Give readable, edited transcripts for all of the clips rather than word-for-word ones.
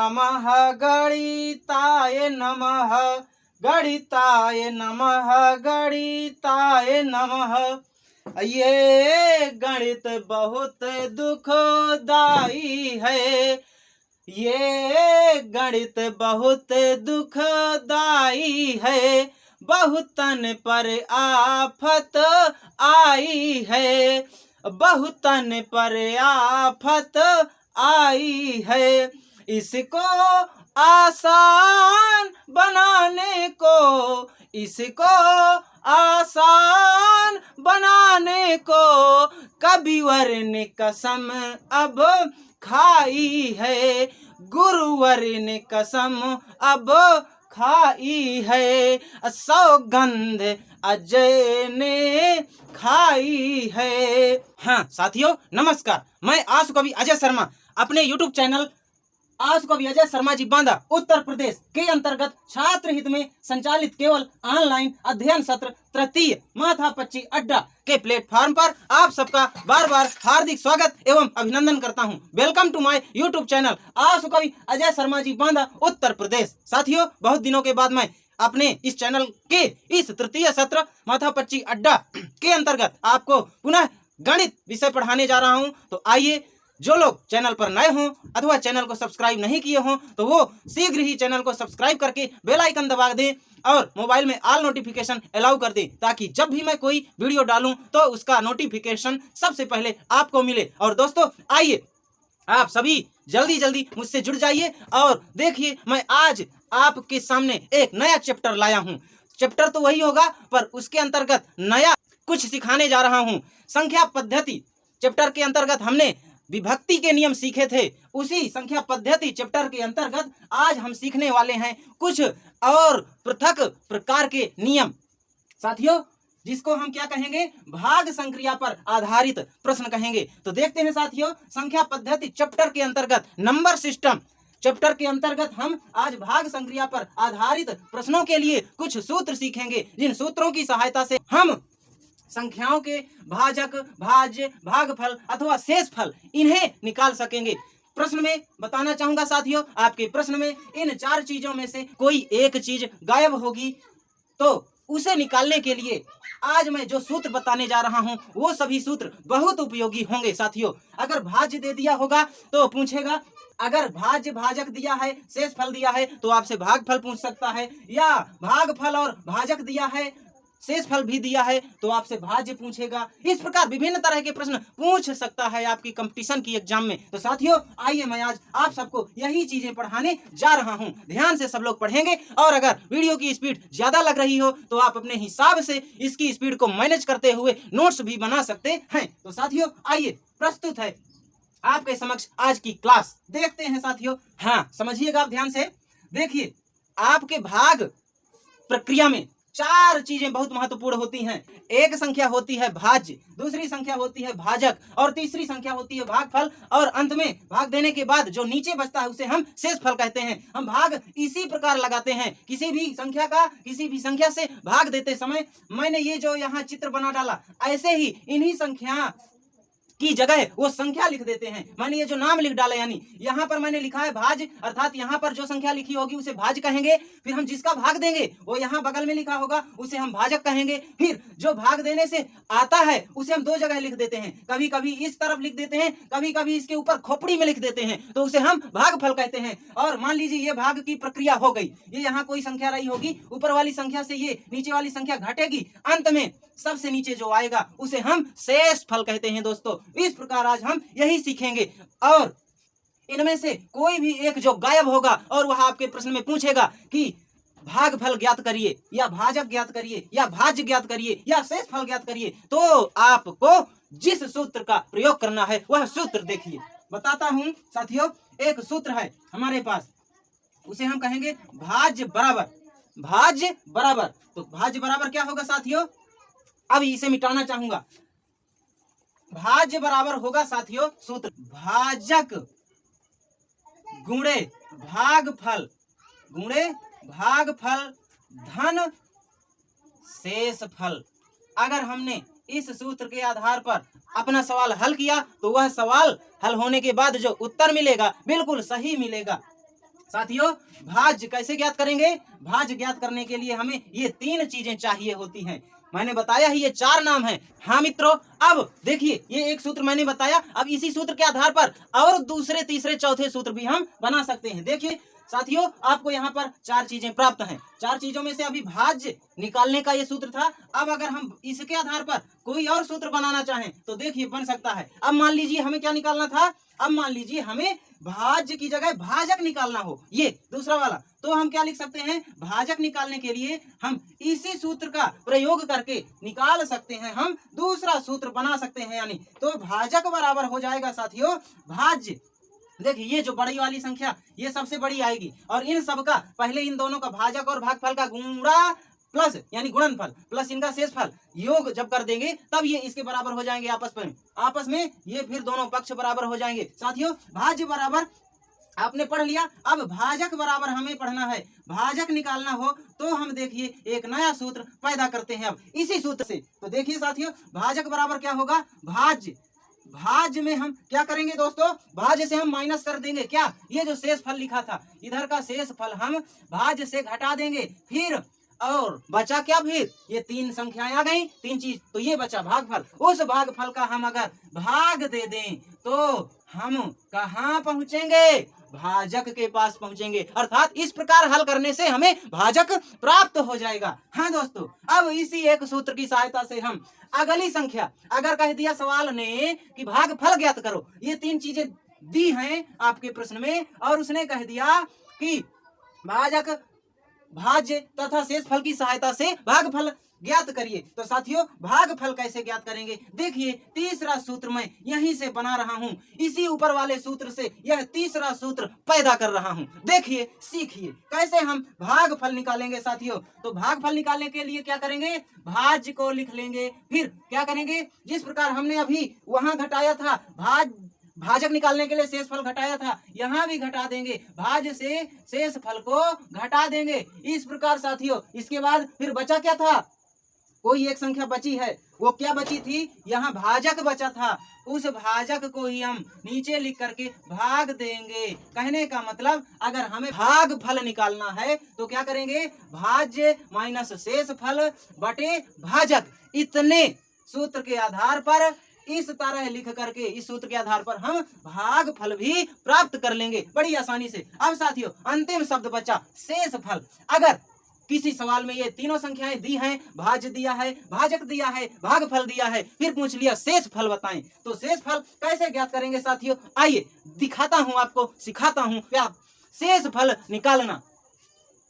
नमः गणिताय नमः गणिताय नमः गणिताय नमः। ये गणित बहुत दुखदाई है, ये गणित बहुत दुखदाई है, बहुतन पर आफत आई है, बहुतन पर आफत आई है। इसको आसान बनाने को, इसको आसान बनाने को कविवर ने कसम अब खाई है, गुरुवर ने कसम अब खाई है, सौगंध अजय ने खाई है। हाँ साथियों नमस्कार, मैं आशु कवि अजय शर्मा अपने YouTube चैनल आशु कवि अजय शर्मा जी बांदा उत्तर प्रदेश के अंतर्गत छात्र हित में संचालित केवल ऑनलाइन अध्ययन सत्र तृतीय माथापच्ची अड्डा के प्लेटफॉर्म पर आप सबका बार बार हार्दिक स्वागत एवं अभिनंदन करता हूं। Welcome to my YouTube channel Ashu Kavi Ajay Sharma ji Banda Uttar Pradesh. साथियों बहुत दिनों के बाद मैं अपने इस चैनल के इस तृतीय सत्र माथापच्ची अड्डा के अंतर्गत आपको पुनः गणित विषय पढ़ाने जा रहा हूं। तो आइए, जो लोग चैनल पर नए हों अथवा चैनल को सब्सक्राइब नहीं किए हों तो वो शीघ्र ही चैनल को सब्सक्राइब करके बेल आइकन दबा दें और मोबाइल में ऑल नोटिफिकेशन अलाउ कर दें, ताकि जब भी मैं कोई वीडियो डालूं तो उसका नोटिफिकेशन सबसे पहले आपको मिले। और दोस्तों आइए, आप सभी जल्दी जल्दी मुझसे जुड़ जाइए और देखिए, मैं आज आपके सामने एक नया चैप्टर लाया हूँ। चैप्टर तो वही होगा पर उसके अंतर्गत नया कुछ सिखाने जा रहा हूँ। संख्या पद्धति चैप्टर के अंतर्गत हमने विभक्ति के नियम सीखे थे, उसी संख्या पद्धति चैप्टर के अंतर्गत आज हम सीखने वाले हैं कुछ और पृथक प्रकार के नियम साथियों, जिसको हम क्या कहेंगे, भाग संक्रिया पर आधारित प्रश्न कहेंगे। तो देखते हैं साथियों, संख्या पद्धति चैप्टर के अंतर्गत नंबर सिस्टम चैप्टर के अंतर्गत हम आज भाग संक्रिया पर आधारित प्रश्नों के लिए कुछ सूत्र सीखेंगे, जिन सूत्रों की सहायता से हम संख्याओं के भाजक, भाज्य, भागफल अथवा शेषफल इन्हें निकाल सकेंगे। प्रश्न में बताना चाहूंगा साथियों, आपके प्रश्न में इन चार चीजों में से कोई एक चीज गायब होगी, तो उसे निकालने के लिए आज मैं जो सूत्र बताने जा रहा हूं वो सभी सूत्र बहुत उपयोगी होंगे साथियों। अगर भाज्य दे दिया होगा तो पूछेगा, अगर भाज्य भाजक दिया है, शेषफल दिया है तो आपसे भागफल पूछ सकता है, या भागफल और भाजक दिया है, शेषफल भी दिया है तो आपसे भाज्य पूछेगा। इस प्रकार विभिन्न तरह के प्रश्न पूछ सकता है आपकी कंपटीशन की एग्जाम में। तो साथियों आइए, मैं आज आप सबको यही चीजें पढ़ाने जा रहा हूं। ध्यान से सब लोग पढ़ेंगे और अगर वीडियो की स्पीड ज्यादा लग रही हो तो आप अपने हिसाब से इसकी स्पीड को मैनेज करते हुए नोट्स भी बना सकते हैं। तो साथियों आइए, प्रस्तुत है आपके समक्ष आज की क्लास। देखते हैं साथियों। हाँ समझिएगा आप ध्यान से, देखिए आपके भाग प्रक्रिया में चार चीजें बहुत महत्वपूर्ण होती हैं। एक संख्या होती है भाज्य, दूसरी संख्या होती है भाजक और तीसरी संख्या होती है भागफल, और अंत में भाग देने के बाद जो नीचे बचता है उसे हम शेषफल कहते हैं। हम भाग इसी प्रकार लगाते हैं, किसी भी संख्या का किसी भी संख्या से भाग देते समय मैंने ये जो यहाँ चित्र बना डाला, ऐसे ही इन्हीं संख्या की जगह वो संख्या लिख देते हैं। मैंने ये जो नाम लिख डाला, यानी यहाँ पर मैंने लिखा है भाज्य, अर्थात यहाँ पर जो संख्या लिखी होगी उसे भाज्य कहेंगे। फिर हम जिसका भाग देंगे वो यहाँ बगल में लिखा होगा, उसे हम भाजक कहेंगे। फिर जो भाग देने से आता है उसे हम दो जगह लिख देते हैं, कभी कभी इस तरफ लिख देते हैं, कभी कभी इसके ऊपर खोपड़ी में लिख देते हैं, तो उसे हम भागफल कहते हैं। और मान लीजिए ये भाग की प्रक्रिया हो गई, ये यहाँ कोई संख्या रही होगी, ऊपर वाली संख्या से ये नीचे वाली संख्या घटेगी, अंत में सबसे नीचे जो आएगा उसे हम शेषफल कहते हैं। दोस्तों इस प्रकार आज हम यही सीखेंगे, और इनमें से कोई भी एक जो गायब होगा और वह आपके प्रश्न में पूछेगा कि भागफल ज्ञात करिए, या भाजक ज्ञात करिए, या भाज्य ज्ञात करिए, या शेषफल ज्ञात करिए, तो आपको जिस सूत्र का प्रयोग करना है वह सूत्र देखिए। बताता हूं साथियों, एक सूत्र है हमारे पास, उसे हम कहेंगे भाज्य बराबर। भाज्य बराबर, तो भाज्य बराबर क्या होगा साथियों, अब इसे मिटाना चाहूंगा। भाज्य बराबर होगा साथियों सूत्र, भाजक गुणे भागफल धन शेषफल। अगर हमने इस सूत्र के आधार पर अपना सवाल हल किया तो वह सवाल हल होने के बाद जो उत्तर मिलेगा बिल्कुल सही मिलेगा। साथियों भाज्य कैसे ज्ञात करेंगे? भाज्य ज्ञात करने के लिए हमें ये 3 चीजें चाहिए होती हैं। मैंने बताया ही ये 4 नाम हैं। हाँ मित्रों, अब देखिए ये एक सूत्र मैंने बताया, अब इसी सूत्र के आधार पर और दूसरे, तीसरे, चौथे सूत्र भी हम बना सकते हैं। देखिए साथियों, आपको यहाँ पर 4 चीजें प्राप्त हैं। 4 चीजों में से अभी भाज्य निकालने का ये सूत्र था। अब अगर हम इसके आधार पर कोई और सूत्र बनाना चाहें तो देखिए बन सकता है। अब मान लीजिए हमें क्या निकालना था? अब मान लीजिए हमें भाज्य की जगह भाजक निकालना हो, ये दूसरा वाला, तो हम क्या लिख सकते हैं? भाजक निकालने के लिए हम इसी सूत्र का प्रयोग करके निकाल सकते हैं, हम दूसरा सूत्र बना सकते हैं। यानी तो भाजक बराबर हो जाएगा साथियों भाज्य। देखिए ये जो बड़ी वाली संख्या ये सबसे बड़ी आएगी और इन सब का पहले इन दोनों का भाजक और भागफल का गुणा प्लस यानी गुणनफल प्लस इनका शेषफल योग जब कर देंगे तब ये इसके बराबर हो जाएंगे आपस में ये फिर दोनों पक्ष बराबर हो जाएंगे। साथियों भाज्य बराबर आपने पढ़ लिया। अब भाजक बराबर हमें पढ़ना है। भाजक निकालना हो तो हम देखिए एक नया सूत्र पैदा करते हैं अब इसी सूत्र से। तो देखिए साथियों भाजक बराबर क्या होगा? भाज्य। भाज्य में हम क्या करेंगे दोस्तों? भाज्य से हम माइनस कर देंगे क्या? ये जो शेष फल लिखा था इधर का शेष फल हम भाज्य से घटा देंगे, फिर और बचा क्या? फिर ये 3 संख्याएं आ गई, 3 चीज, तो ये बचा भागफल। उस भागफल का हम अगर भाग दे दें तो हम कहाँ पहुंचेंगे? भाजक के पास पहुंचेंगे। अर्थात इस प्रकार हल करने से हमें भाजक प्राप्त हो जाएगा। हाँ दोस्तों, अब इसी एक सूत्र की सहायता से हम अगली संख्या, अगर कह दिया सवाल ने कि भागफल ज्ञात करो, ये 3 चीजें दी हैं आपके प्रश्न में और उसने कह दिया कि भाजक, भाज्य तथा शेषफल की सहायता से भागफल ज्ञात करिए। तो साथियों भागफल कैसे ज्ञात करेंगे? देखिए तीसरा सूत्र मैं यहीं से बना रहा हूं, इसी ऊपर वाले सूत्र से यह तीसरा सूत्र पैदा कर रहा हूं। देखिए सीखिए कैसे हम भागफल निकालेंगे। साथियों तो भागफल निकालने के लिए क्या करेंगे? भाज्य को लिख लेंगे, फिर क्या करेंगे? जिस प्रकार हमने अभी वहां घटाया था भाजक निकालने के लिए शेषफल घटाया था, यहाँ भी घटा देंगे, भाज्य से शेषफल को घटा देंगे। इस प्रकार साथियों इसके बाद फिर बचा क्या था? कोई एक संख्या बची है, वो क्या बची थी? यहाँ भाजक बचा था, उस भाजक को ही हम नीचे लिख करके भाग देंगे। कहने का मतलब अगर हमें भागफल निकालना है तो क्या करेंगे? भाज्य माइनस शेषफल बटे भाजक, इतने सूत्र के आधार पर इस तरह लिख करके इस सूत्र के आधार पर हम भागफल भी प्राप्त कर लेंगे बड़ी आसानी से। अब साथियों अंतिम शब्द बचा शेषफल। अगर किसी सवाल में ये तीनों संख्याएं दी हैं, भाज्य दिया है, भाजक दिया है, भागफल दिया है, फिर पूछ लिया शेषफल बताएं, तो शेषफल कैसे ज्ञात करेंगे साथियों? आइए दिखाता हूं आपको, सिखाता हूं क्या शेषफल निकालना।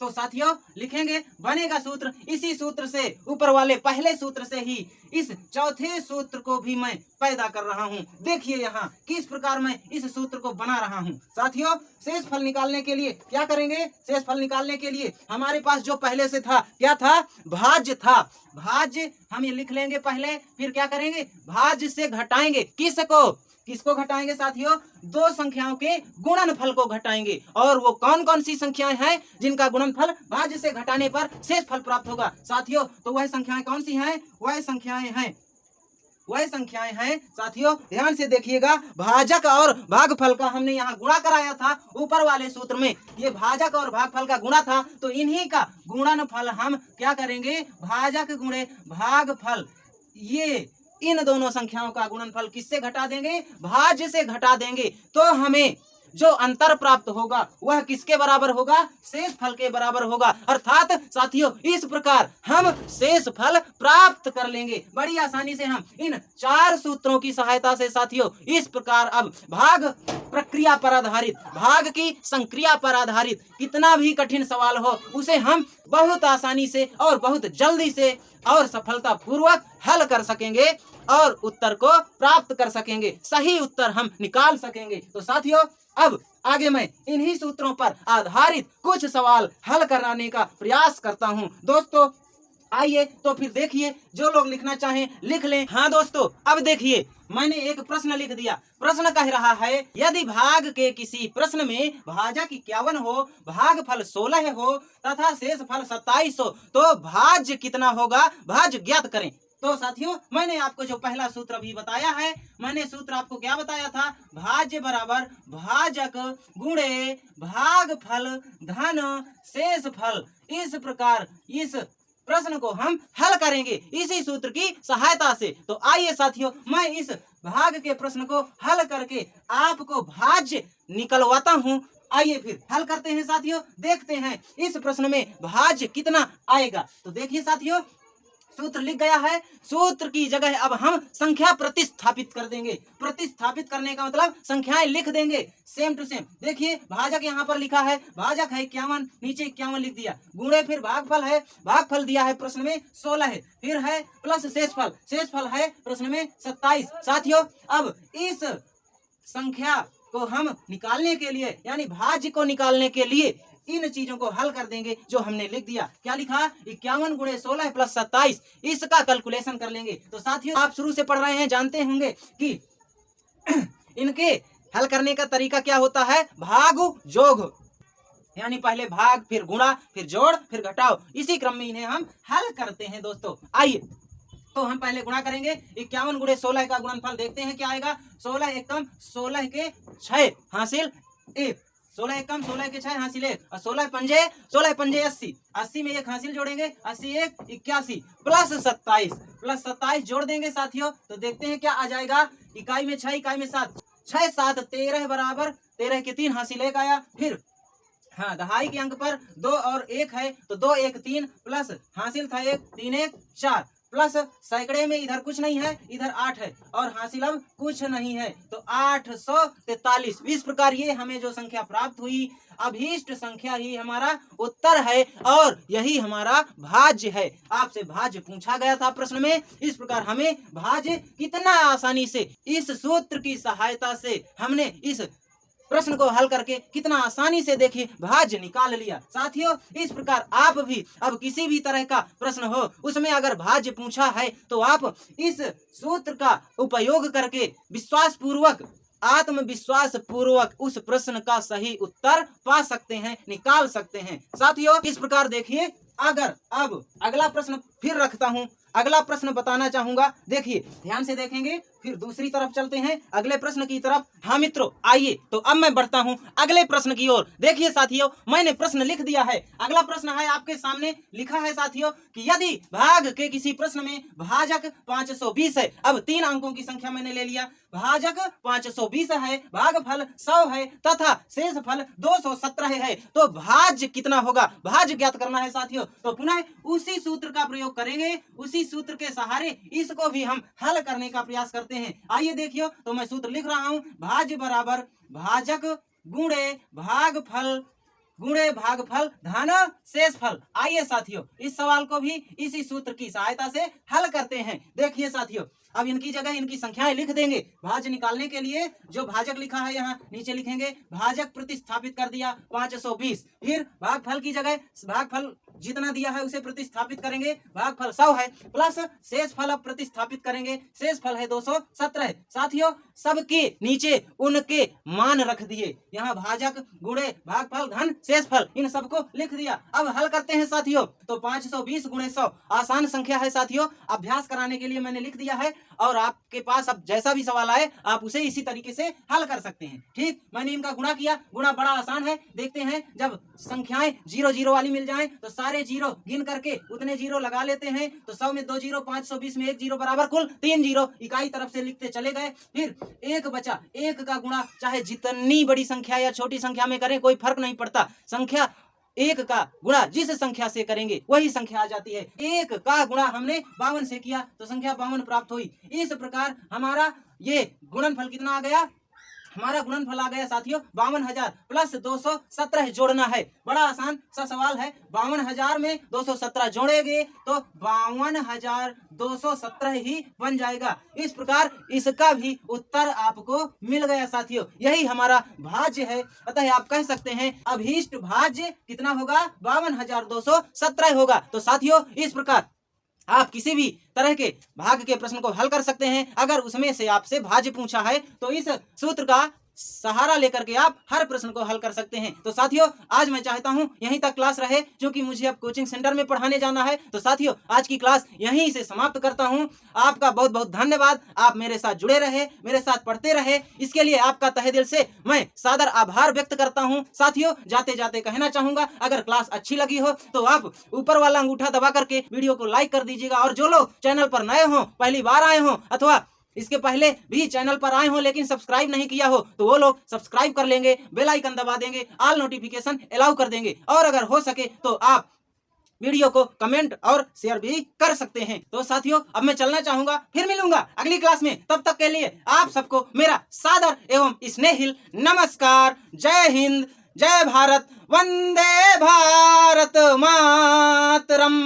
तो साथियों लिखेंगे, बनेगा सूत्र, इसी सूत्र से ऊपर वाले पहले सूत्र से ही इस चौथे सूत्र को भी मैं पैदा कर रहा हूं। देखिए यहाँ किस प्रकार मैं इस सूत्र को बना रहा हूं। साथियों शेषफल निकालने के लिए क्या करेंगे? शेषफल निकालने के लिए हमारे पास जो पहले से था क्या था? भाज्य था। भाज्य हम ये लिख लेंगे पहले, फिर क्या करेंगे? भाज्य से घटाएंगे, किसको घटाएंगे साथियों? 2 संख्याओं के गुणनफल को घटाएंगे। और वो कौन कौन सी संख्याएं हैं जिनका गुणनफल भाज्य से घटाने पर शेषफल प्राप्त होगा? साथियों तो वह संख्याएं कौन सी हैं? वह संख्याएं हैं साथियों ध्यान से देखिएगा, भाजक और भागफल का हमने यहाँ गुणा कराया था ऊपर वाले सूत्र में, ये भाजक और भागफल का गुणा था, तो इन्हीं का गुणनफल हम क्या करेंगे? भाजक गुणे भागफल, ये इन दोनों संख्याओं का गुणनफल किससे घटा देंगे? भाज्य से घटा देंगे। तो हमें जो अंतर प्राप्त होगा वह किसके बराबर होगा? शेषफल के बराबर होगा। अर्थात साथियों इस प्रकार हम शेषफल प्राप्त कर लेंगे बड़ी आसानी से। हम इन 4 सूत्रों की सहायता से साथियों इस प्रकार अब भाग प्रक्रिया पर आधारित, भाग की संक्रिया पर आधारित कितना भी कठिन सवाल हो उसे हम बहुत आसानी से और बहुत जल्दी से और सफलता पूर्वक हल कर सकेंगे और उत्तर को प्राप्त कर सकेंगे, सही उत्तर हम निकाल सकेंगे। तो साथियों अब आगे मैं इन्हीं सूत्रों पर आधारित कुछ सवाल हल कराने का प्रयास करता हूं। दोस्तों आइए तो फिर देखिए, जो लोग लिखना चाहें लिख लें। हाँ दोस्तों अब देखिए मैंने एक प्रश्न लिख दिया। प्रश्न कह रहा है, यदि भाग के किसी प्रश्न में भाजक 51 हो, भागफल 16 हो तथा शेषफल 27 हो तो भाज्य कितना होगा? भाज्य ज्ञात करें। तो साथियों मैंने आपको जो पहला सूत्र अभी बताया है, मैंने सूत्र आपको क्या बताया था, भाज्य बराबर भाजक गुणे भागफल धन शेषफल। इस प्रकार इस प्रश्न को हम हल करेंगे इसी सूत्र की सहायता से। तो आइए साथियों, मैं इस भाग के प्रश्न को हल करके आपको भाज्य निकलवाता हूँ। आइए फिर हल करते हैं साथियों, देखते हैं इस प्रश्न में भाज्य कितना आएगा। तो देखिए साथियों, सूत्र लिख गया है, सूत्र की जगह अब हम संख्या प्रतिस्थापित कर देंगे। प्रतिस्थापित करने का मतलब संख्याएं लिख देंगे सेम टू सेम। देखिए भाजक यहाँ पर लिखा है, भाजक है 51, नीचे 51 लिख दिया, गुणे फिर भागफल है, भागफल दिया है प्रश्न में 16 है, फिर है प्लस शेषफल, शेषफल है प्रश्न में 27। साथियों अब इस संख्या को हम निकालने के लिए, यानी भाज्य को निकालने के लिए इन चीजों को हल कर देंगे जो हमने लिख दिया। क्या लिखा, 51 गुणे 16 प्लस 27, इसका कैलकुलेशन कर लेंगे। तो साथियों आप शुरू से पढ़ रहे हैं, जानते होंगे कि इनके हल करने का तरीका क्या होता है, भाग जोग, यानी पहले भाग फिर गुणा फिर जोड़ फिर घटाओ, इसी क्रम में इन्हें हम हल करते हैं दोस्तों। आइए तो हम पहले गुणा करेंगे, 51 गुणे 16 का गुणनफल देखते हैं क्या आएगा, 16 एकम 16 के 6 हासिल 1, 16 एकम 16 के 6 हासिल 1, और 16 पंजे 80, 80 में एक हासिल जोड़ेंगे, 80 1 81 प्लस 27 जोड़ देंगे साथियों। तो देखते हैं क्या आ जाएगा, इकाई में 6 इकाई में 7, 6 7 13 बराबर 13 के 3 हासिल 1 आया, फिर हाँ दहाई के अंक पर 2 और 1 है तो 2 1 3 प्लस हासिल था 1 3 1 4 प्लस सैकड़े में इधर कुछ नहीं है, इधर 8 है और हासिल अब कुछ नहीं है तो 843। इस प्रकार ये हमें जो संख्या प्राप्त हुई, अभीष्ट संख्या ही हमारा उत्तर है और यही हमारा भाज्य है। आपसे भाज्य पूछा गया था प्रश्न में, इस प्रकार हमें भाज्य कितना आसानी से इस सूत्र की सहायता से हमने इस प्रश्न को हल करके कितना आसानी से देखिए भाज्य निकाल लिया। साथियों इस प्रकार आप भी अब किसी भी तरह का प्रश्न हो, उसमें अगर भाज्य पूछा है तो आप इस सूत्र का उपयोग करके विश्वास पूर्वक, आत्मविश्वास पूर्वक उस प्रश्न का सही उत्तर पा सकते हैं, निकाल सकते हैं। साथियों इस प्रकार देखिए, अगर अब अगला प्रश्न फिर रखता हूं, अगला प्रश्न बताना चाहूंगा, देखिए ध्यान से देखेंगे, फिर दूसरी तरफ चलते हैं अगले प्रश्न की तरफ। हाँ मित्रों आइए तो अब मैं बढ़ता हूं अगले प्रश्न की ओर। देखिए साथियों मैंने प्रश्न लिख दिया है, अगला प्रश्न है आपके सामने लिखा है साथियों कि यदि भाग के किसी प्रश्न में भाजक 520 है, अब 3 अंकों की संख्या मैंने ले लिया, भाजक 520 है, भागफल 100 है तथा शेषफल 217 है, तो भाज्य कितना होगा, भाज्य ज्ञात करना है साथियों। तो पुनः उसी सूत्र का प्रयोग करेंगे, उसी सूत्र के सहारे इसको भी हम हल करने का प्रयास करते हैं। आइए देखियो तो मैं सूत्र लिख रहा हूं, भाज्य बराबर भाजक गुणे भागफल धन शेषफल। आइए साथियों इस सवाल को भी इसी सूत्र की सहायता से हल करते हैं। देखिए साथियों अब इनकी जगह इनकी संख्याएं लिख देंगे। भाज्य निकालने के लिए जो भाजक लिखा है यहाँ नीचे लिखेंगे, भाजक प्रतिस्थापित कर दिया 520, फिर भागफल की जगह भागफल जितना दिया है उसे प्रतिस्थापित करेंगे, भागफल 100 है, प्लस शेषफल अब प्रतिस्थापित करेंगे, शेषफल है 217। साथियों सबके नीचे उनके मान रख दिए, यहाँ भाजक गुणे भागफल धन शेषफल इन सबको लिख दिया। अब हल करते हैं साथियों, तो 520 गुणे 100 आसान संख्या है साथियों, अभ्यास कराने के लिए मैंने लिख दिया है और आपके पास अब जैसा भी सवाल आए आप उसे इसी तरीके से हल कर सकते हैं। ठीक, मैंने इनका गुणा किया, गुणा बड़ा आसान है, देखते हैं जब संख्याएं 0 0 वाली मिल जाएं तो सारे जीरो गिन करके उतने जीरो लगा लेते हैं, तो 100 में 2 जीरो, 520 में 1 जीरो बराबर कुल 3 जीरो इकाई तरफ से लिखते चले गए। फिर एक बचा, एक का गुणा चाहे जितनी बड़ी संख्या या छोटी संख्या में करें कोई फर्क नहीं पड़ता, संख्या एक का गुणा जिस संख्या से करेंगे वही संख्या आ जाती है। एक का गुणा हमने 52 से किया तो संख्या 52 प्राप्त हुई। इस प्रकार हमारा ये गुणनफल कितना आ गया, हमारा गुणनफल आ गया साथियों 52,000 प्लस 217 जोड़ना है। बड़ा आसान सा सवाल है, 52,000 में 217 जोड़ेंगे तो 52,217 ही बन जाएगा। इस प्रकार इसका भी उत्तर आपको मिल गया साथियों, यही हमारा भाज्य है। अतः आप कह सकते हैं अभीष्ट भाज्य कितना होगा, 52,217 होगा। तो साथियों इस प्रकार आप किसी भी तरह के भाग के प्रश्न को हल कर सकते हैं। अगर उसमें से आपसे भाज्य पूछा है तो इस सूत्र का सहारा लेकर के आप हर प्रश्न को हल कर सकते हैं। तो साथियों, आज मैं चाहता हूं यहीं तक क्लास रहे, क्योंकि मुझे अब कोचिंग सेंटर में पढ़ाने जाना है। तो साथियों, आज की क्लास यहीं से समाप्त करता हूं। आपका बहुत बहुत धन्यवाद। आप मेरे साथ जुड़े रहे, मेरे साथ पढ़ते रहे, इसके लिए आपका तहे दिल से मैं सादर आभार व्यक्त करता हूं। साथियों, जाते जाते कहना चाहूंगा, अगर क्लास अच्छी लगी हो तो आप ऊपर वाला अंगूठा दबा करके वीडियो को लाइक कर दीजिएगा। और जो लोग चैनल पर नए हों, पहली बार आए हों, अथवा इसके पहले भी चैनल पर आए हो लेकिन सब्सक्राइब नहीं किया हो, तो वो लोग सब्सक्राइब कर लेंगे, बेल आइकन दबा देंगे, ऑल नोटिफिकेशन अलाउ कर देंगे। और अगर हो सके तो आप वीडियो को कमेंट और शेयर भी कर सकते हैं। तो साथियों, अब मैं चलना चाहूंगा, फिर मिलूंगा अगली क्लास में। तब तक के लिए आप सबको मेरा सादर एवं स्नेहिल नमस्कार। जय हिंद, जय भारत, वंदे भारत मातरम।